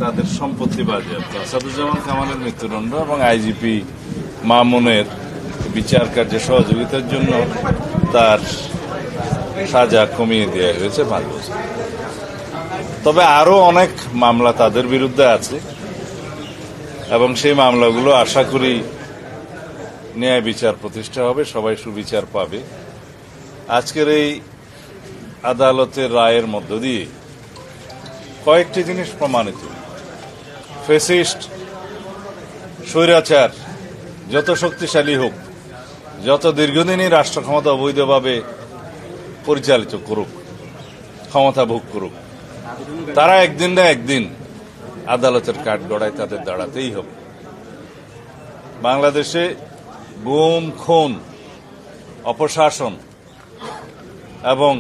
তাদের সম্পত্তি বাজেয়াপ্ত, আসাদুজ্জামান কামালের মৃত্যুদণ্ড এবং আইজিপি মামুনের বিচার কার্যে সহযোগিতার জন্য তার সাজা কমিয়ে দেওয়া হয়েছে 5 বছর। তবে আরো অনেক মামলা তাদের বিরুদ্ধে আছে এবং সেই মামলাগুলো আশা করি ন্যায় বিচার প্রতিষ্ঠা হবে, সবাই সুবিচার পাবে। আজকের এই আদালতের রায়ের মধ্য দিয়ে কয়েকটি জিনিস প্রমাণিত। ফ্যাসিস্ট স্বৈরাচার যত শক্তিশালী হোক, যত দীর্ঘদিনই রাষ্ট্র ক্ষমতা অবৈধভাবে পরিচালিত করুক, ক্ষমতা ভোগ করুক, তারা একদিন না একদিন আদালতের কাঠগড়ায় তাদের দাঁড়াতেই হবে। বাংলাদেশে গুম, খুন, অপশাসন এবং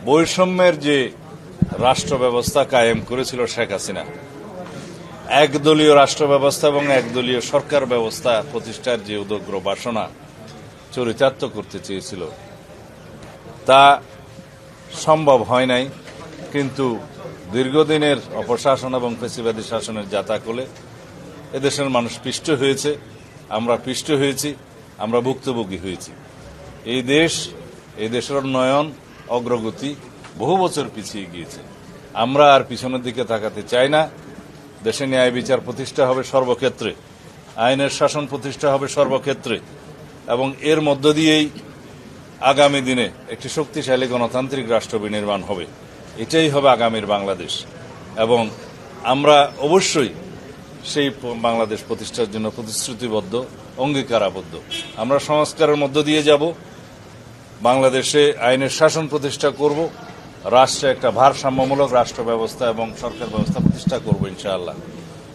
বৈষম্যের যে রাষ্ট্র ব্যবস্থা কায়েম করেছিল শেখ হাসিনা, একদলীয় রাষ্ট্র ব্যবস্থা এবং একদলীয় সরকার ব্যবস্থা প্রতিষ্ঠার যে উদগ্র বাসনা চরিতার্থ করতে চেয়েছিল, তা সম্ভব হয় নাই। কিন্তু দীর্ঘদিনের অপশাসন এবং ফ্যাসিবাদী শাসনের জাতাকলে এদেশের মানুষ পিষ্ট হয়েছে, আমরা পিষ্ট হয়েছি, আমরা ভুক্তভোগী হয়েছি। এই দেশের উন্নয়ন অগ্রগতি বহু বছর পিছিয়ে গিয়েছে। আমরা আর পিছনের দিকে তাকাতে চাই না। দেশে ন্যায় বিচার প্রতিষ্ঠা হবে সর্বক্ষেত্রে, আইনের শাসন প্রতিষ্ঠা হবে সর্বক্ষেত্রে এবং এর মধ্য দিয়েই আগামী দিনে একটি শক্তিশালী গণতান্ত্রিক রাষ্ট্র বিনির্মাণ হবে। এটাই হবে আগামীর বাংলাদেশ এবং আমরা অবশ্যই সেই বাংলাদেশ প্রতিষ্ঠার জন্য প্রতিশ্রুতিবদ্ধ, অঙ্গীকারাবদ্ধ। আমরা সংস্কারের মধ্য দিয়ে যাব, বাংলাদেশে আইনের শাসন প্রতিষ্ঠা করব, রাষ্ট্রে একটা ভারসাম্যমূলক রাষ্ট্র ব্যবস্থা এবং সরকার ব্যবস্থা প্রতিষ্ঠা করব ইনশাআল্লাহ।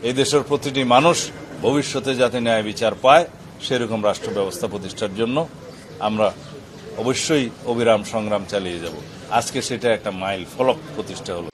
এই দেশের প্রতিটি মানুষ ভবিষ্যতে যাতে ন্যায় বিচার পায় সেরকম রাষ্ট্র ব্যবস্থা প্রতিষ্ঠার জন্য আমরা অবশ্যই অবিরাম সংগ্রাম চালিয়ে যাব। আজকে সেটা একটা মাইল ফলক প্রতিষ্ঠা হলো।